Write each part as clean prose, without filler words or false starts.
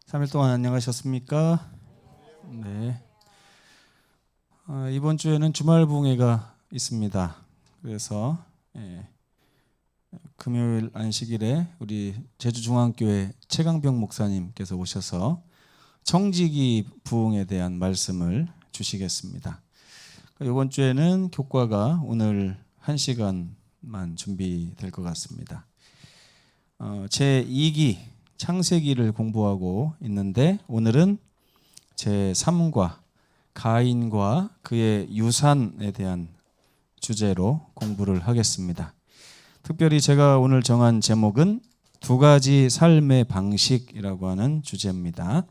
3일 동안 안녕하셨습니까? 네. 이번 주에는 주말 부흥회가 있습니다. 그래서 금요일 안식일에 우리 제주중앙교회 최강병 목사님께서 오셔서 청지기 부흥에 대한 말씀을 주시겠습니다. 이번 주에는 교과가 오늘 1시간만 준비될 것 같습니다. 제2기 창세기를 공부하고 있는데 오늘은 제3과 가인과 그의 유산에 대한 주제로 공부를 하겠습니다. 특별히 제가 오늘 정한 제목은 두 가지 삶의 방식이라고 하는 주제입니다.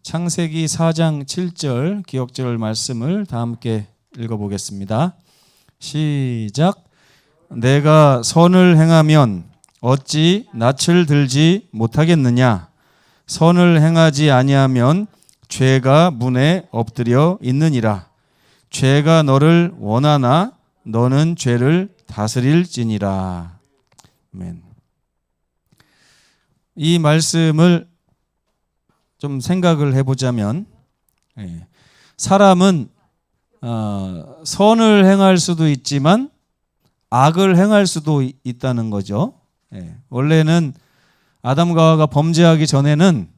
창세기 4장 7절 기억절 말씀을 다 함께 읽어보겠습니다. 시작. 내가 선을 행하면 어찌 낯을 들지 못하겠느냐? 선을 행하지 아니하면 죄가 문에 엎드려 있느니라. 죄가 너를 원하나 너는 죄를 다스릴지니라. 아멘. 이 말씀을 좀 생각을 해보자면 사람은 선을 행할 수도 있지만 악을 행할 수도 있다는 거죠. 원래는 아담과 하와가 범죄하기 전에는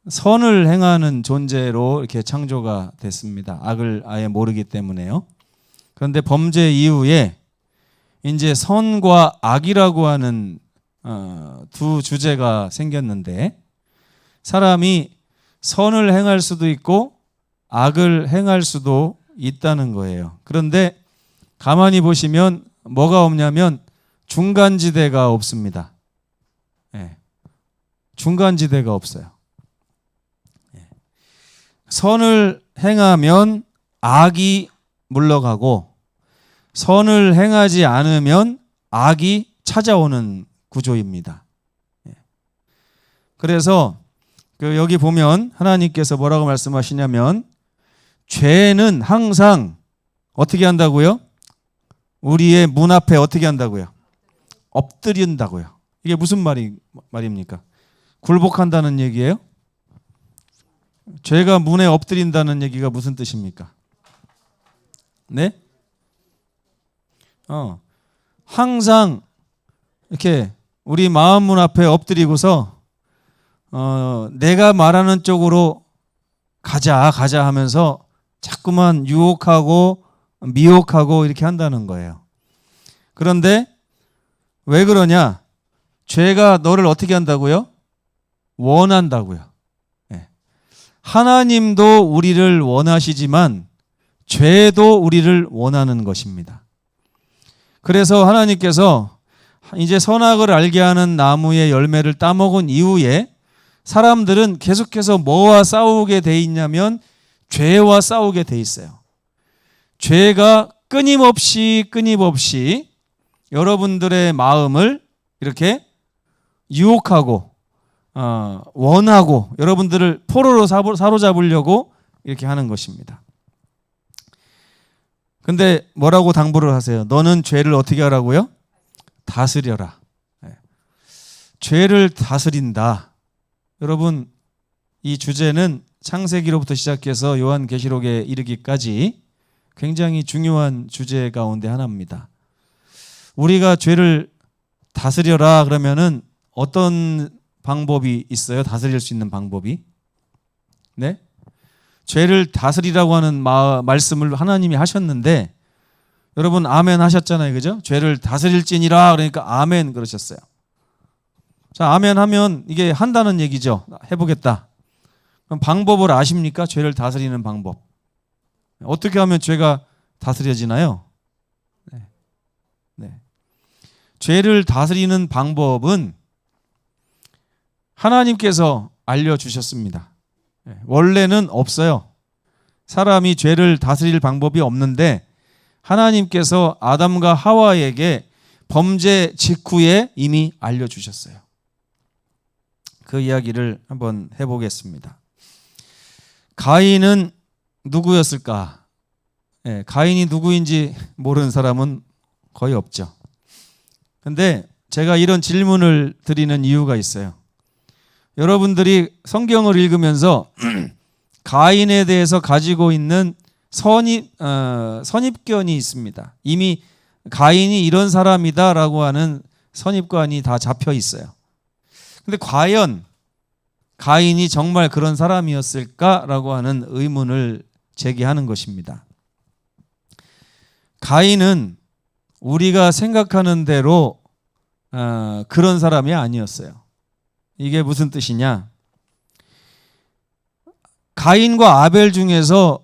선을 행하는 존재로 이렇게 창조가 됐습니다. 악을 아예 모르기 때문에요. 그런데 범죄 이후에 이제 선과 악이라고 하는 두 주제가 생겼는데 사람이 선을 행할 수도 있고 악을 행할 수도 있다는 거예요. 그런데 가만히 보시면 뭐가 없냐면 중간지대가 없습니다. 중간지대가 없어요. 선을 행하면 악이 물러가고 선을 행하지 않으면 악이 찾아오는 구조입니다. 그래서 여기 보면 하나님께서 뭐라고 말씀하시냐면 죄는 항상 어떻게 한다고요? 우리의 문 앞에 어떻게 한다고요? 엎드린다고요. 이게 무슨 말입니까? 굴복한다는 얘기예요? 죄가 문에 엎드린다는 얘기가 무슨 뜻입니까? 네? 항상 이렇게 우리 마음 문 앞에 엎드리고서 내가 말하는 쪽으로 가자 하면서 자꾸만 유혹하고 미혹하고 이렇게 한다는 거예요. 그런데 왜 그러냐? 죄가 너를 어떻게 한다고요? 원한다고요. 하나님도 우리를 원하시지만 죄도 우리를 원하는 것입니다. 그래서 하나님께서 이제 선악을 알게 하는 나무의 열매를 따먹은 이후에 사람들은 계속해서 뭐와 싸우게 돼 있냐면 죄와 싸우게 돼 있어요. 죄가 끊임없이 여러분들의 마음을 이렇게 유혹하고 원하고 여러분들을 포로로 사로잡으려고 이렇게 하는 것입니다. 근데 뭐라고 당부를 하세요? 너는 죄를 어떻게 하라고요? 다스려라. 죄를 다스린다. 여러분, 이 주제는 창세기로부터 시작해서 요한계시록에 이르기까지 굉장히 중요한 주제 가운데 하나입니다. 우리가 죄를 다스려라 그러면은 어떤 방법이 있어요? 다스릴 수 있는 방법이? 네? 죄를 다스리라고 하는 말씀을 하나님이 하셨는데 여러분 아멘 하셨잖아요. 그죠? 죄를 다스릴지니라 그러니까 아멘 그러셨어요. 자, 아멘 하면 이게 한다는 얘기죠. 해보겠다. 그럼 방법을 아십니까? 죄를 다스리는 방법. 어떻게 하면 죄가 다스려지나요? 네. 죄를 다스리는 방법은 하나님께서 알려주셨습니다. 원래는 없어요. 사람이 죄를 다스릴 방법이 없는데 하나님께서 아담과 하와에게 범죄 직후에 이미 알려주셨어요. 그 이야기를 한번 해보겠습니다. 가인은 누구였을까? 가인이 누구인지 모르는 사람은 거의 없죠. 근데 제가 이런 질문을 드리는 이유가 있어요. 여러분들이 성경을 읽으면서 가인에 대해서 가지고 있는 선입견이 있습니다. 이미 가인이 이런 사람이다라고 하는 선입관이 다 잡혀 있어요. 근데 과연 가인이 정말 그런 사람이었을까라고 하는 의문을 제기하는 것입니다. 가인은 우리가 생각하는 대로 그런 사람이 아니었어요. 이게 무슨 뜻이냐? 가인과 아벨 중에서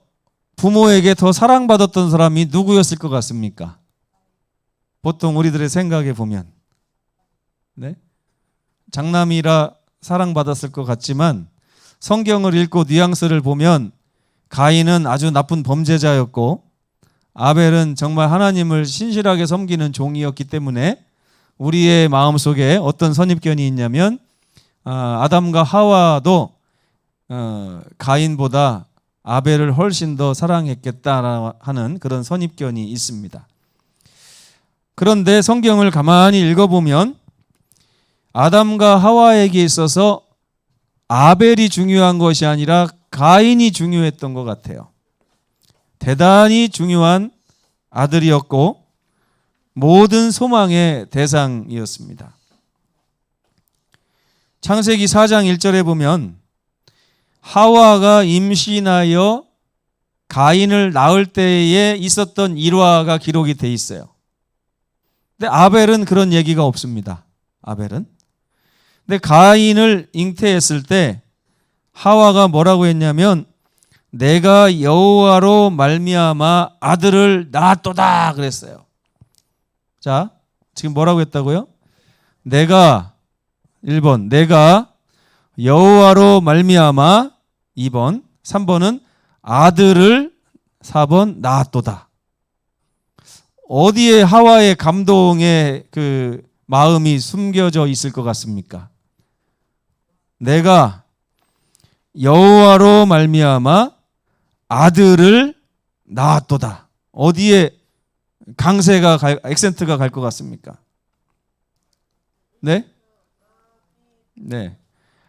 부모에게 더 사랑받았던 사람이 누구였을 것 같습니까? 보통 우리들의 생각에 보면, 네? 장남이라 사랑받았을 것 같지만 성경을 읽고 뉘앙스를 보면 가인은 아주 나쁜 범죄자였고 아벨은 정말 하나님을 신실하게 섬기는 종이었기 때문에 우리의 마음속에 어떤 선입견이 있냐면 아담과 하와도 가인보다 아벨을 훨씬 더 사랑했겠다 하는 그런 선입견이 있습니다. 그런데 성경을 가만히 읽어보면 아담과 하와에게 있어서 아벨이 중요한 것이 아니라 가인이 중요했던 것 같아요. 대단히 중요한 아들이었고 모든 소망의 대상이었습니다. 창세기 4장 1절에 보면 하와가 임신하여 가인을 낳을 때에 있었던 일화가 기록이 돼 있어요. 근데 아벨은 그런 얘기가 없습니다. 아벨은. 근데 가인을 잉태했을 때 하와가 뭐라고 했냐면 내가 여호와로 말미암아 아들을 낳았도다 그랬어요. 자, 지금 뭐라고 했다고요? 내가 1번 내가 여호와로 말미암아 2번 3번은 아들을 4번 낳았도다. 어디에 하와의 감동의 그 마음이 숨겨져 있을 것 같습니까? 내가 여호와로 말미암아 아들을 낳았도다. 어디에 강세가 액센트가 갈 것 같습니까? 네? 네.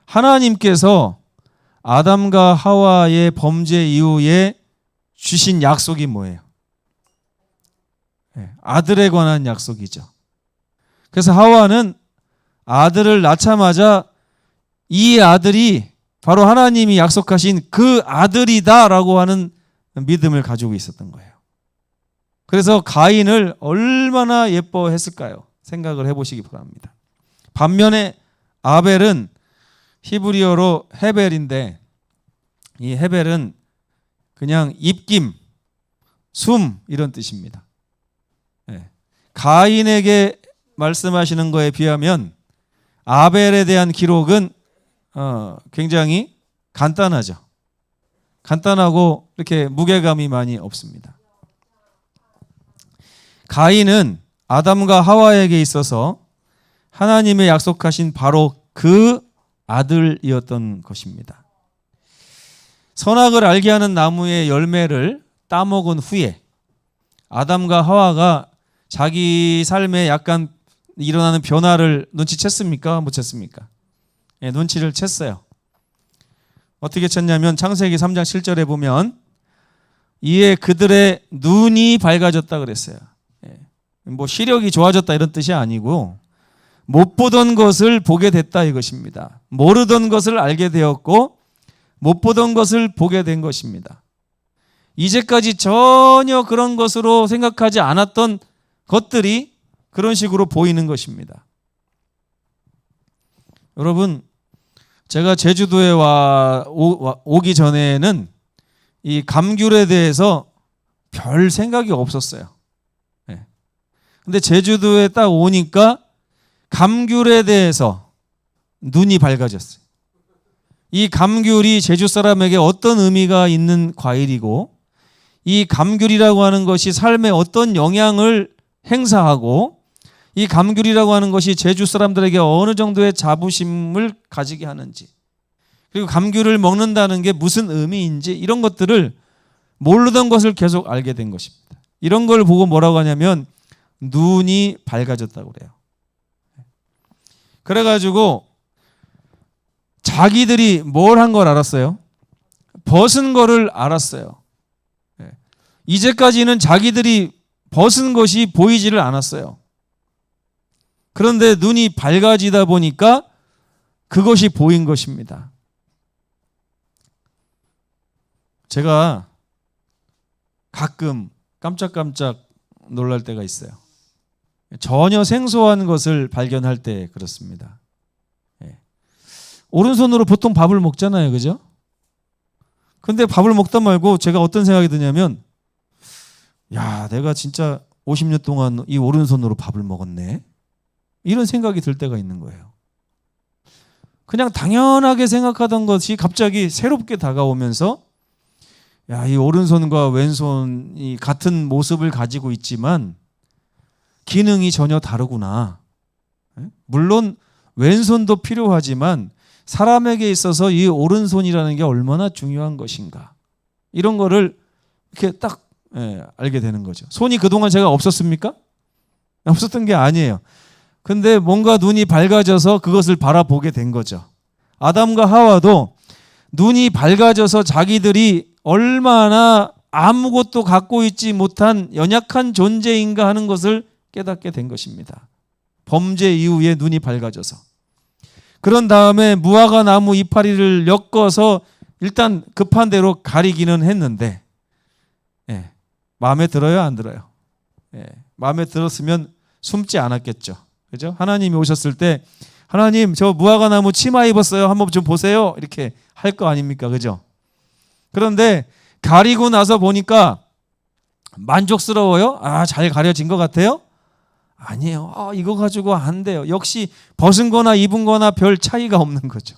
하나님께서 아담과 하와의 범죄 이후에 주신 약속이 뭐예요? 네. 아들에 관한 약속이죠. 그래서 하와는 아들을 낳자마자 이 아들이 바로 하나님이 약속하신 그 아들이다라고 하는 믿음을 가지고 있었던 거예요. 그래서 가인을 얼마나 예뻐했을까요? 생각을 해보시기 바랍니다. 반면에 아벨은 히브리어로 헤벨인데 이 헤벨은 그냥 입김, 숨 이런 뜻입니다. 네. 가인에게 말씀하시는 거에 비하면 아벨에 대한 기록은 굉장히 간단하죠. 간단하고 이렇게 무게감이 많이 없습니다. 가인은 아담과 하와에게 있어서 하나님의 약속하신 바로 그 아들이었던 것입니다. 선악을 알게 하는 나무의 열매를 따먹은 후에 아담과 하와가 자기 삶에 약간 일어나는 변화를 눈치챘습니까? 못 챘습니까? 예, 눈치를 챘어요. 어떻게 챘냐면 창세기 3장 7절에 보면 이에 그들의 눈이 밝아졌다 그랬어요. 예, 뭐 시력이 좋아졌다 이런 뜻이 아니고 못 보던 것을 보게 됐다 이것입니다. 모르던 것을 알게 되었고 못 보던 것을 보게 된 것입니다. 이제까지 전혀 그런 것으로 생각하지 않았던 것들이 그런 식으로 보이는 것입니다. 여러분, 제가 제주도에 오기 전에는 이 감귤에 대해서 별 생각이 없었어요. 근데 제주도에 딱 오니까 감귤에 대해서 눈이 밝아졌어요. 이 감귤이 제주 사람에게 어떤 의미가 있는 과일이고 이 감귤이라고 하는 것이 삶에 어떤 영향을 행사하고 이 감귤이라고 하는 것이 제주 사람들에게 어느 정도의 자부심을 가지게 하는지 그리고 감귤을 먹는다는 게 무슨 의미인지 이런 것들을 모르던 것을 계속 알게 된 것입니다. 이런 걸 보고 뭐라고 하냐면 눈이 밝아졌다고 그래요. 그래가지고 자기들이 뭘 한 걸 알았어요? 벗은 거를 알았어요. 이제까지는 자기들이 벗은 것이 보이지를 않았어요. 그런데 눈이 밝아지다 보니까 그것이 보인 것입니다. 제가 가끔 깜짝깜짝 놀랄 때가 있어요. 전혀 생소한 것을 발견할 때 그렇습니다. 오른손으로 보통 밥을 먹잖아요. 그죠? 근데 밥을 먹다 말고 제가 어떤 생각이 드냐면, 야, 내가 진짜 50년 동안 이 오른손으로 밥을 먹었네. 이런 생각이 들 때가 있는 거예요. 그냥 당연하게 생각하던 것이 갑자기 새롭게 다가오면서, 야, 이 오른손과 왼손이 같은 모습을 가지고 있지만 기능이 전혀 다르구나. 물론 왼손도 필요하지만 사람에게 있어서 이 오른손이라는 게 얼마나 중요한 것인가. 이런 거를 이렇게 딱 알게 되는 거죠. 손이 그동안 제가 없었습니까? 없었던 게 아니에요. 근데 뭔가 눈이 밝아져서 그것을 바라보게 된 거죠. 아담과 하와도 눈이 밝아져서 자기들이 얼마나 아무것도 갖고 있지 못한 연약한 존재인가 하는 것을 깨닫게 된 것입니다. 범죄 이후에 눈이 밝아져서. 그런 다음에 무화과 나무 이파리를 엮어서 일단 급한 대로 가리기는 했는데, 마음에 들어요, 안 들어요? 마음에 들었으면 숨지 않았겠죠. 그죠? 하나님이 오셨을 때, 하나님, 저 무화과 나무 치마 입었어요. 한번 좀 보세요. 이렇게 할 거 아닙니까? 그죠? 그런데 가리고 나서 보니까 만족스러워요? 아, 잘 가려진 것 같아요? 아니에요. 아, 이거 가지고 안 돼요. 역시 벗은 거나 입은 거나 별 차이가 없는 거죠.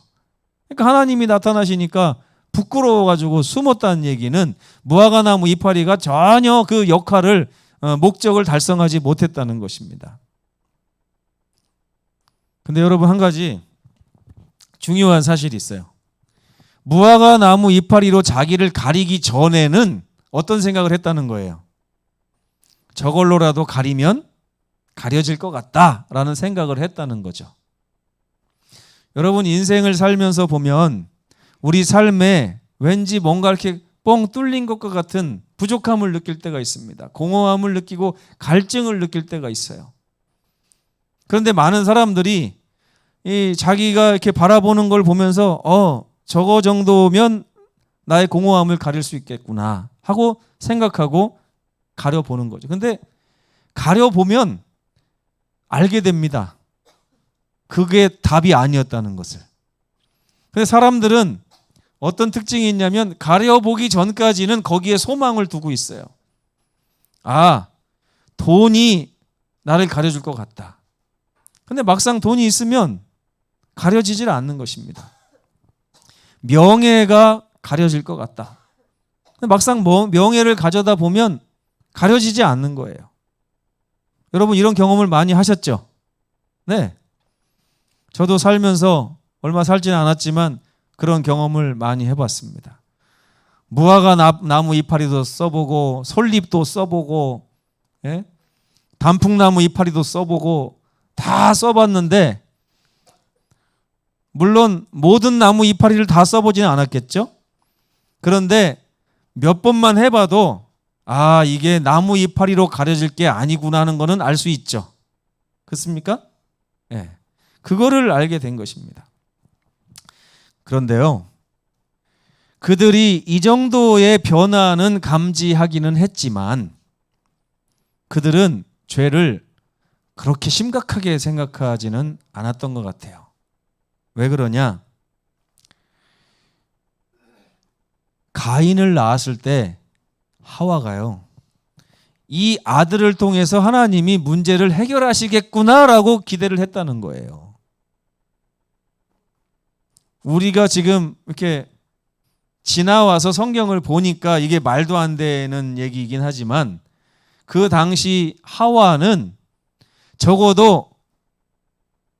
그러니까 하나님이 나타나시니까 부끄러워가지고 숨었다는 얘기는 무화과 나무 이파리가 전혀 그 역할을, 목적을 달성하지 못했다는 것입니다. 근데 여러분, 한 가지 중요한 사실이 있어요. 무화과 나무 이파리로 자기를 가리기 전에는 어떤 생각을 했다는 거예요? 저걸로라도 가리면 가려질 것 같다라는 생각을 했다는 거죠. 여러분, 인생을 살면서 보면 우리 삶에 왠지 뭔가 이렇게 뻥 뚫린 것과 같은 부족함을 느낄 때가 있습니다. 공허함을 느끼고 갈증을 느낄 때가 있어요. 그런데 많은 사람들이 자기가 이렇게 바라보는 걸 보면서 저거 정도면 나의 공허함을 가릴 수 있겠구나 하고 생각하고 가려보는 거죠. 근데 가려보면 알게 됩니다. 그게 답이 아니었다는 것을. 근데 사람들은 어떤 특징이 있냐면 가려보기 전까지는 거기에 소망을 두고 있어요. 아, 돈이 나를 가려줄 것 같다. 근데 막상 돈이 있으면 가려지질 않는 것입니다. 명예가 가려질 것 같다. 근데 막상 명예를 가져다 보면 가려지지 않는 거예요. 여러분, 이런 경험을 많이 하셨죠? 네. 저도 살면서 얼마 살지는 않았지만 그런 경험을 많이 해봤습니다. 무화과 나무 이파리도 써보고 솔잎도 써보고, 단풍나무 이파리도 써보고 다 써봤는데, 물론 모든 나무 이파리를 다 써보지는 않았겠죠? 그런데 몇 번만 해봐도 아, 이게 나무 이파리로 가려질 게 아니구나 하는 거는 알 수 있죠. 그렇습니까? 그거를 알게 된 것입니다. 그런데요, 그들이 이 정도의 변화는 감지하기는 했지만 그들은 죄를 그렇게 심각하게 생각하지는 않았던 것 같아요. 왜 그러냐? 가인을 낳았을 때 하와가요, 이 아들을 통해서 하나님이 문제를 해결하시겠구나라고 기대를 했다는 거예요. 우리가 지금 이렇게 지나와서 성경을 보니까 이게 말도 안 되는 얘기이긴 하지만 그 당시 하와는 적어도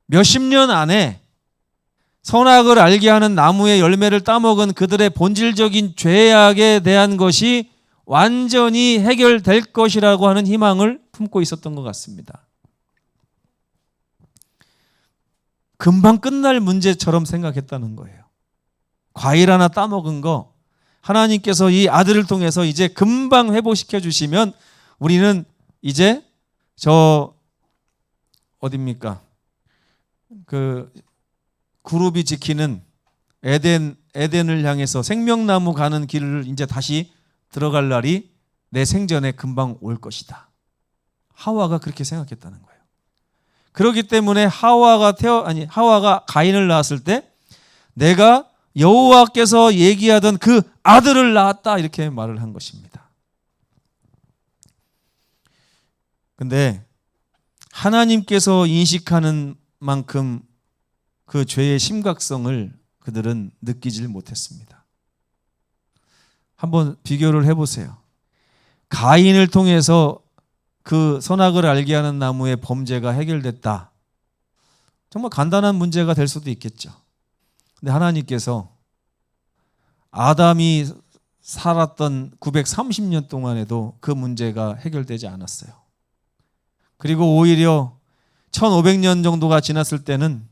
몇십 년 안에 선악을 알게 하는 나무의 열매를 따먹은 그들의 본질적인 죄악에 대한 것이 완전히 해결될 것이라고 하는 희망을 품고 있었던 것 같습니다. 금방 끝날 문제처럼 생각했다는 거예요. 과일 하나 따먹은 거 하나님께서 이 아들을 통해서 이제 금방 회복시켜 주시면 우리는 이제 저 어딥니까? 그 그룹이 지키는 에덴을 향해서 생명나무 가는 길을 이제 다시 들어갈 날이 내 생전에 금방 올 것이다. 하와가 그렇게 생각했다는 거예요. 그렇기 때문에 하와가 가인을 낳았을 때 내가 여호와께서 얘기하던 그 아들을 낳았다 이렇게 말을 한 것입니다. 근데 하나님께서 인식하는 만큼 그 죄의 심각성을 그들은 느끼질 못했습니다. 한번 비교를 해보세요. 가인을 통해서 그 선악을 알게 하는 나무의 범죄가 해결됐다. 정말 간단한 문제가 될 수도 있겠죠. 근데 하나님께서 아담이 살았던 930년 동안에도 그 문제가 해결되지 않았어요. 그리고 오히려 1500년 정도가 지났을 때는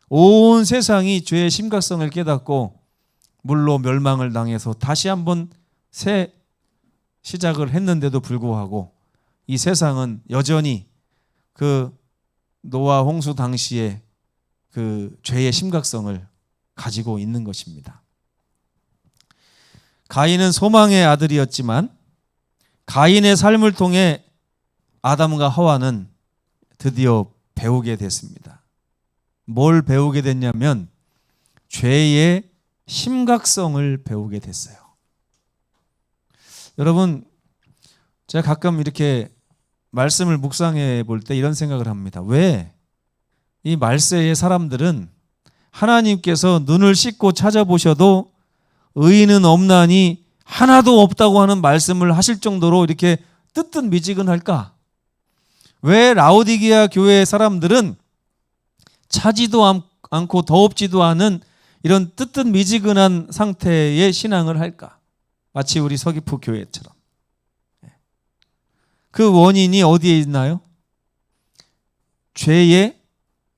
온 세상이 죄의 심각성을 깨닫고 물로 멸망을 당해서 다시 한번 새 시작을 했는데도 불구하고 이 세상은 여전히 그 노아 홍수 당시에 그 죄의 심각성을 가지고 있는 것입니다. 가인은 소망의 아들이었지만 가인의 삶을 통해 아담과 하와는 드디어 배우게 됐습니다. 뭘 배우게 됐냐면 죄의 심각성을 배우게 됐어요. 여러분, 제가 가끔 이렇게 말씀을 묵상해 볼 때 이런 생각을 합니다. 왜 이 말세의 사람들은 하나님께서 눈을 씻고 찾아보셔도 의인은 없나니 하나도 없다고 하는 말씀을 하실 정도로 이렇게 뜨뜻미지근할까? 왜 라오디게아 교회의 사람들은 차지도 않고 더웁지도 않은 이런 뜨뜻미지근한 상태의 신앙을 할까? 마치 우리 서귀포 교회처럼. 그 원인이 어디에 있나요? 죄의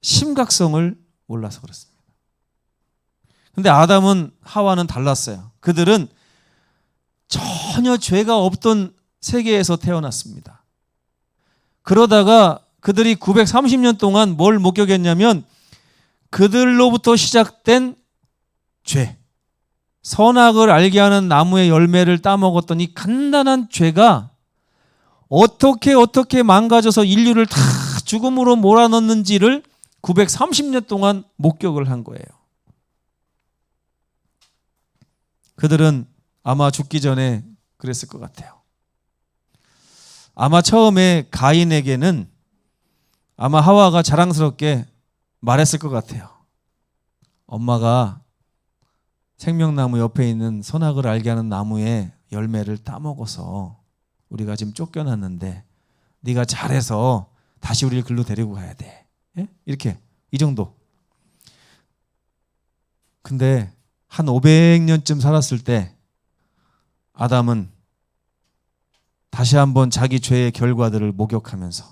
심각성을 몰라서 그렇습니다. 근데 아담은 하와는 달랐어요. 그들은 전혀 죄가 없던 세계에서 태어났습니다. 그러다가 그들이 930년 동안 뭘 목격했냐면 그들로부터 시작된 죄, 선악을 알게 하는 나무의 열매를 따먹었던 이 간단한 죄가 어떻게 망가져서 인류를 다 죽음으로 몰아넣는지를 930년 동안 목격을 한 거예요. 그들은 아마 죽기 전에 그랬을 것 같아요. 아마 처음에 가인에게는 아마 하와가 자랑스럽게 말했을 것 같아요. 엄마가 생명나무 옆에 있는 선악을 알게 하는 나무의 열매를 따먹어서 우리가 지금 쫓겨났는데 네가 잘해서 다시 우리를 글로 데리고 가야 돼. 예? 이렇게 이 정도. 근데 한 500년쯤 살았을 때 아담은 다시 한번 자기 죄의 결과들을 목격하면서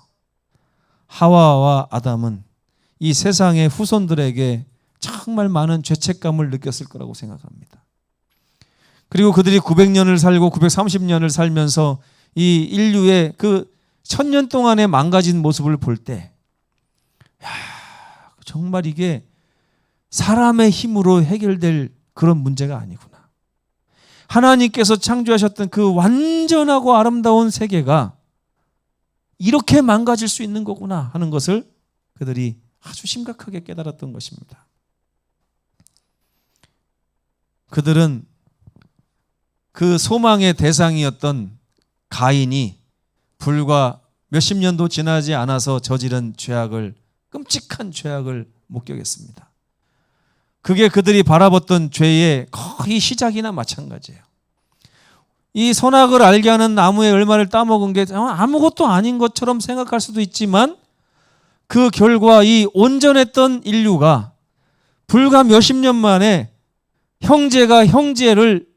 하와와 아담은 이 세상의 후손들에게 정말 많은 죄책감을 느꼈을 거라고 생각합니다. 그리고 그들이 900년을 살고 930년을 살면서 이 인류의 그 1000년 동안의 망가진 모습을 볼 때 정말 이게 사람의 힘으로 해결될 그런 문제가 아니구나. 하나님께서 창조하셨던 그 완전하고 아름다운 세계가 이렇게 망가질 수 있는 거구나 하는 것을 그들이 아주 심각하게 깨달았던 것입니다. 그들은 그 소망의 대상이었던 가인이 불과 몇십 년도 지나지 않아서 저지른 죄악을, 끔찍한 죄악을 목격했습니다. 그게 그들이 바라봤던 죄의 거의 시작이나 마찬가지예요. 이 선악을 알게 하는 나무의 열매를 따먹은 게 아무것도 아닌 것처럼 생각할 수도 있지만 그 결과 이 온전했던 인류가 불과 몇십 년 만에 형제가 형제를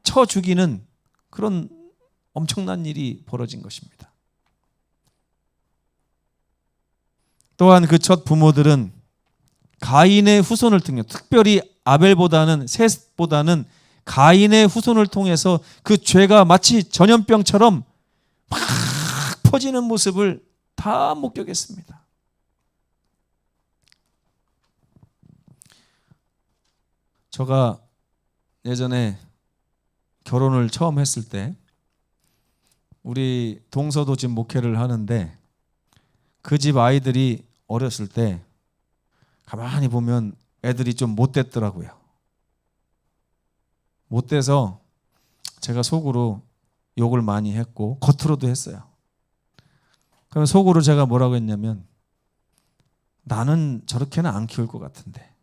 쳐 죽이는 그런 엄청난 일이 벌어진 것입니다. 또한 그 첫 부모들은 가인의 후손을 통해, 특별히 아벨보다는, 셋보다는 가인의 후손을 통해서 그 죄가 마치 전염병처럼 막 퍼지는 모습을 다 목격했습니다. 제가 예전에 결혼을 처음 했을 때 우리 동서도 지금 목회를 하는데 그 집 아이들이 어렸을 때 가만히 보면 애들이 좀 못됐더라고요. 못돼서 제가 속으로 욕을 많이 했고 겉으로도 했어요. 그럼 속으로 제가 뭐라고 했냐면, 나는 저렇게는 안 키울 것 같은데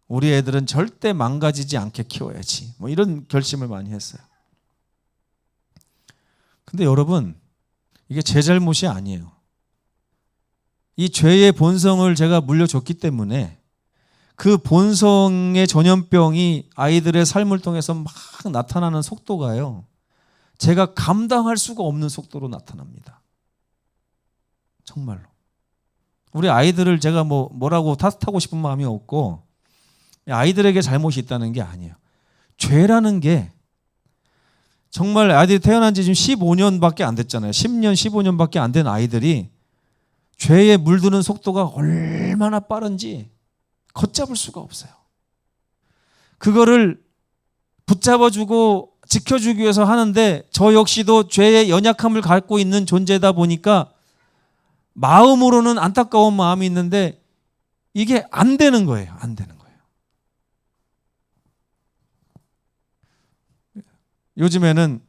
우리 애들은 절대 망가지지 않게 키워야지, 뭐 이런 결심을 많이 했어요. 근데 여러분, 이게 제 잘못이 아니에요. 이 죄의 본성을 제가 물려줬기 때문에 그 본성의 전염병이 아이들의 삶을 통해서 막 나타나는 속도가요, 제가 감당할 수가 없는 속도로 나타납니다. 정말로. 우리 아이들을 제가 뭐라고 탓하고 싶은 마음이 없고, 아이들에게 잘못이 있다는 게 아니에요. 죄라는 게 정말, 아이들이 태어난 지 지금 15년밖에 안 됐잖아요. 10년, 15년밖에 안 된 아이들이 죄에 물드는 속도가 얼마나 빠른지 걷잡을 수가 없어요. 그거를 붙잡아주고 지켜주기 위해서 하는데, 저 역시도 죄의 연약함을 갖고 있는 존재다 보니까 마음으로는 안타까운 마음이 있는데 이게 안 되는 거예요. 안 되는 거예요. 요즘에는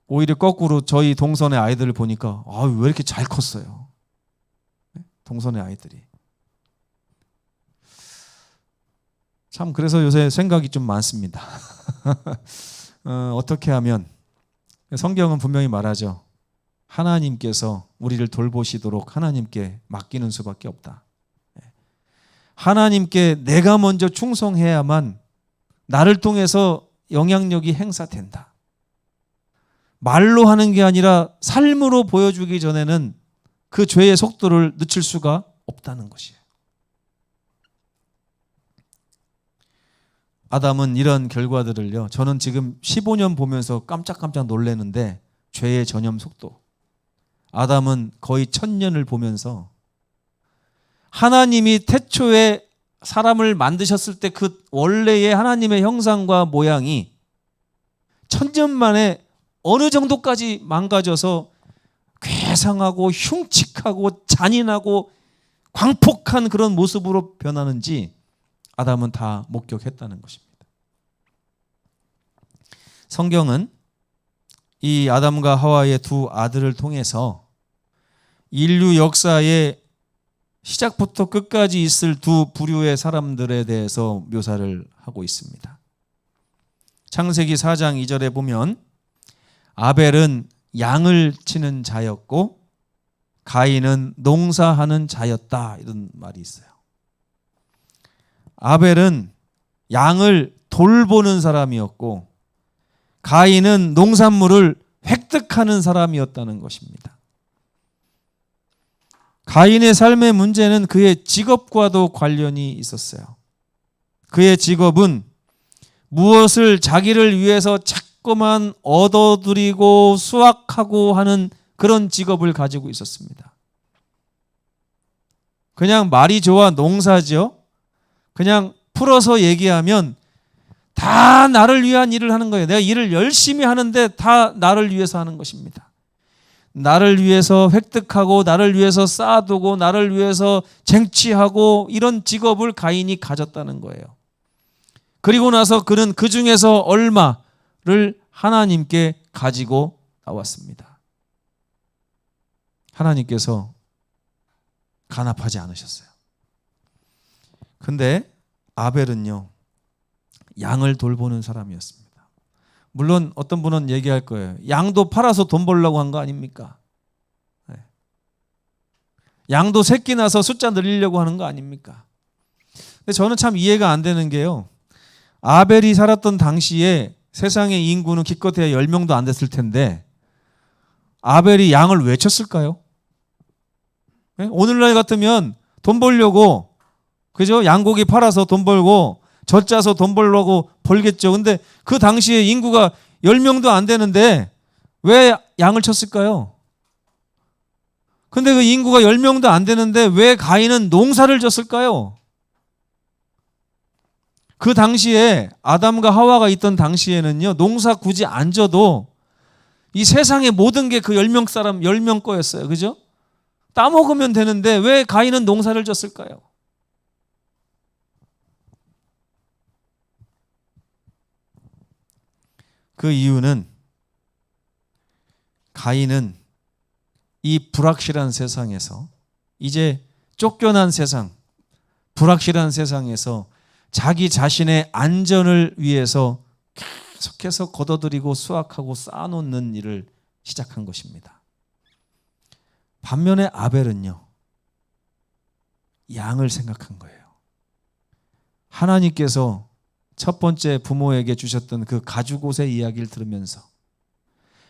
오히려 거꾸로 저희 동선의 아이들을 보니까 왜 이렇게 잘 컸어요. 동선의 아이들이. 참, 그래서 요새 생각이 좀 많습니다. 어떻게 하면, 성경은 분명히 말하죠. 하나님께서 우리를 돌보시도록 하나님께 맡기는 수밖에 없다. 하나님께 내가 먼저 충성해야만 나를 통해서 영향력이 행사된다. 말로 하는 게 아니라 삶으로 보여주기 전에는 그 죄의 속도를 늦출 수가 없다는 것이에요. 아담은 이런 결과들을요, 저는 지금 15년 보면서 깜짝깜짝 놀라는데, 죄의 전염 속도. 아담은 거의 1000년을 보면서 하나님이 태초에 사람을 만드셨을 때 그 원래의 하나님의 형상과 모양이 1000년 만에 어느 정도까지 망가져서 괴상하고 흉측하고 잔인하고 광폭한 그런 모습으로 변하는지 아담은 다 목격했다는 것입니다. 성경은 이 아담과 하와의 두 아들을 통해서 인류 역사의 시작부터 끝까지 있을 두 부류의 사람들에 대해서 묘사를 하고 있습니다. 창세기 4장 2절에 보면 아벨은 양을 치는 자였고 가인은 농사하는 자였다, 이런 말이 있어요. 아벨은 양을 돌보는 사람이었고 가인은 농산물을 획득하는 사람이었다는 것입니다. 가인의 삶의 문제는 그의 직업과도 관련이 있었어요. 그의 직업은 무엇을 자기를 위해서 자꾸만 얻어들이고 수확하고 하는 그런 직업을 가지고 있었습니다. 그냥 말이 좋아 농사죠. 그냥 풀어서 얘기하면 다 나를 위한 일을 하는 거예요. 내가 일을 열심히 하는데 다 나를 위해서 하는 것입니다. 나를 위해서 획득하고 나를 위해서 쌓아두고 나를 위해서 쟁취하고, 이런 직업을 가인이 가졌다는 거예요. 그리고 나서 그는 그 중에서 얼마를 하나님께 가지고 나왔습니다. 하나님께서 간합하지 않으셨어요. 근데 아벨은요, 양을 돌보는 사람이었습니다. 물론 어떤 분은 얘기할 거예요. 양도 팔아서 돈 벌려고 한 거 아닙니까? 네. 양도 새끼 나서 숫자 늘리려고 하는 거 아닙니까? 근데 저는 참 이해가 안 되는 게요, 아벨이 살았던 당시에 세상의 인구는 기껏해야 10명도 안 됐을 텐데 아벨이 양을 왜 쳤을까요? 네? 오늘날 같으면 돈 벌려고 그죠? 양고기 팔아서 돈 벌고 젖 짜서 돈 벌려고 벌겠죠. 근데 그 당시에 인구가 10명도 안 되는데 왜 양을 쳤을까요? 근데 그 인구가 10명도 안 되는데 왜 가인은 농사를 졌을까요? 그 당시에 아담과 하와가 있던 당시에는요, 농사 굳이 안 져도 이 세상의 모든 게 그 10명 사람 10명 거였어요. 그죠? 따먹으면 되는데 왜 가인은 농사를 졌을까요? 그 이유는 가인은 이 불확실한 세상에서, 이제 쫓겨난 세상, 불확실한 세상에서 자기 자신의 안전을 위해서 계속해서 걷어들이고 수확하고 쌓아놓는 일을 시작한 것입니다. 반면에 아벨은요, 양을 생각한 거예요. 하나님께서 첫 번째 부모에게 주셨던 그 가죽옷의 이야기를 들으면서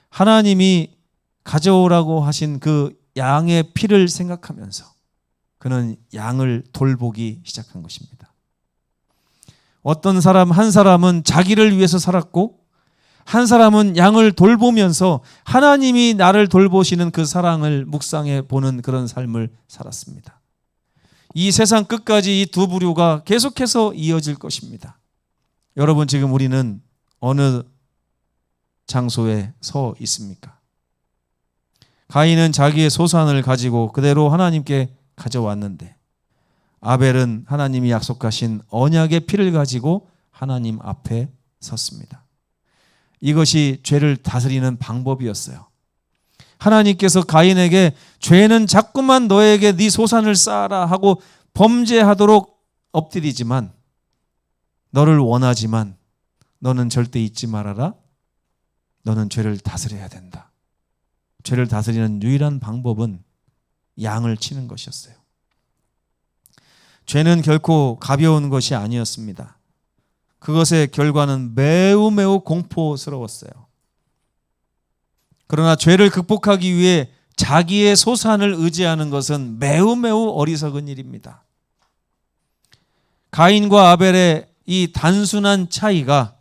하나님이 가져오라고 하신 그 양의 피를 생각하면서 그는 양을 돌보기 시작한 것입니다. 어떤 사람 한 사람은 자기를 위해서 살았고 한 사람은 양을 돌보면서 하나님이 나를 돌보시는 그 사랑을 묵상해 보는 그런 삶을 살았습니다. 이 세상 끝까지 이 두 부류가 계속해서 이어질 것입니다. 여러분, 지금 우리는 어느 장소에 서 있습니까? 가인은 자기의 소산을 가지고 그대로 하나님께 가져왔는데 아벨은 하나님이 약속하신 언약의 피를 가지고 하나님 앞에 섰습니다. 이것이 죄를 다스리는 방법이었어요. 하나님께서 가인에게 죄는 자꾸만 너에게 네 소산을 쌓아라 하고 범죄하도록 엎드리지만, 너를 원하지만 너는 절대 잊지 말아라. 너는 죄를 다스려야 된다. 죄를 다스리는 유일한 방법은 양을 치는 것이었어요. 죄는 결코 가벼운 것이 아니었습니다. 그것의 결과는 매우 공포스러웠어요. 그러나 죄를 극복하기 위해 자기의 소산을 의지하는 것은 매우 어리석은 일입니다. 가인과 아벨의 이 단순한 차이가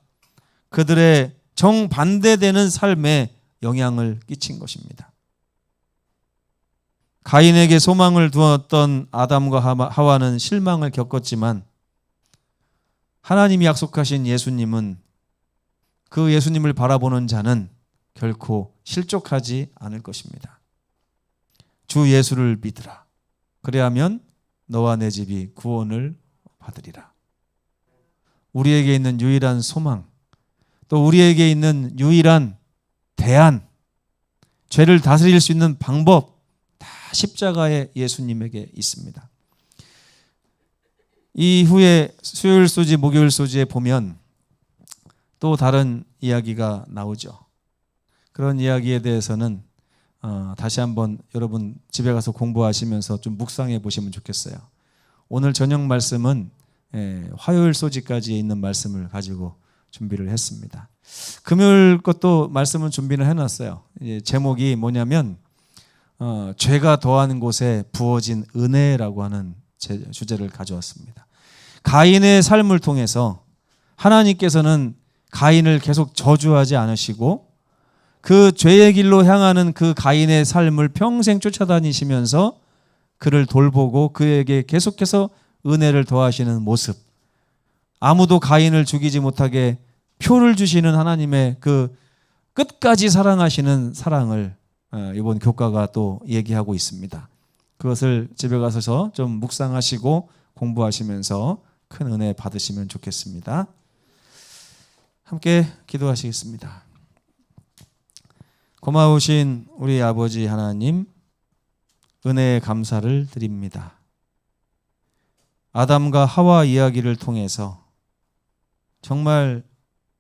그들의 정반대되는 삶에 영향을 끼친 것입니다. 가인에게 소망을 두었던 아담과 하와는 실망을 겪었지만 하나님이 약속하신 예수님은, 그 예수님을 바라보는 자는 결코 실족하지 않을 것입니다. 주 예수를 믿으라. 그래야면 너와 내 집이 구원을 받으리라. 우리에게 있는 유일한 소망, 또 우리에게 있는 유일한 대안, 죄를 다스릴 수 있는 방법, 다 십자가의 예수님에게 있습니다. 이후에 수요일 소지, 목요일 소지에 보면 또 다른 이야기가 나오죠. 그런 이야기에 대해서는 다시 한번 여러분 집에 가서 공부하시면서 좀 묵상해 보시면 좋겠어요. 오늘 저녁 말씀은 화요일 소지까지 있는 말씀을 가지고 준비를 했습니다. 금요일 것도 말씀은 준비를 해놨어요. 제목이 뭐냐면 죄가 더하는 곳에 부어진 은혜라고 하는 주제를 가져왔습니다. 가인의 삶을 통해서 하나님께서는 가인을 계속 저주하지 않으시고 그 죄의 길로 향하는 그 가인의 삶을 평생 쫓아다니시면서 그를 돌보고 그에게 계속해서 은혜를 더하시는 모습, 아무도 가인을 죽이지 못하게 표를 주시는 하나님의 그 끝까지 사랑하시는 사랑을 이번 교과가 또 얘기하고 있습니다. 그것을 집에 가서 좀 묵상하시고 공부하시면서 큰 은혜 받으시면 좋겠습니다. 함께 기도하시겠습니다. 고마우신 우리 아버지 하나님, 은혜에 감사를 드립니다. 아담과 하와 이야기를 통해서 정말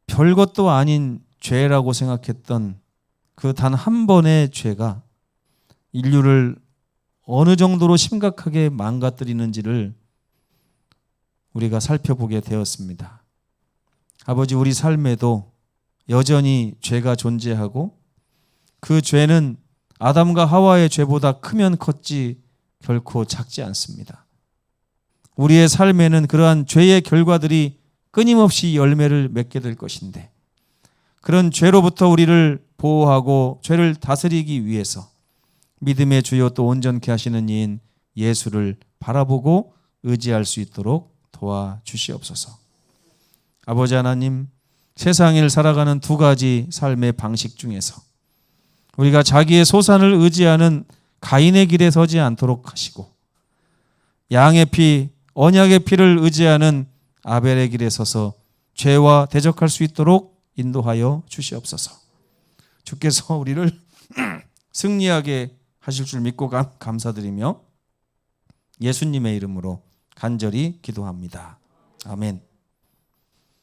별것도 아닌 죄라고 생각했던 그 단 한 번의 죄가 인류를 어느 정도로 심각하게 망가뜨리는지를 우리가 살펴보게 되었습니다. 아버지, 우리 삶에도 여전히 죄가 존재하고 그 죄는 아담과 하와의 죄보다 크면 컸지 결코 작지 않습니다. 우리의 삶에는 그러한 죄의 결과들이 끊임없이 열매를 맺게 될 것인데, 그런 죄로부터 우리를 보호하고 죄를 다스리기 위해서 믿음의 주요 또 온전케 하시는 이인 예수를 바라보고 의지할 수 있도록 도와주시옵소서. 아버지 하나님, 세상을 살아가는 두 가지 삶의 방식 중에서 우리가 자기의 소산을 의지하는 가인의 길에 서지 않도록 하시고, 양의 피, 언약의 피를 의지하는 아벨의 길에 서서 죄와 대적할 수 있도록 인도하여 주시옵소서. 주께서 우리를 승리하게 하실 줄 믿고 감사드리며 예수님의 이름으로 간절히 기도합니다. 아멘.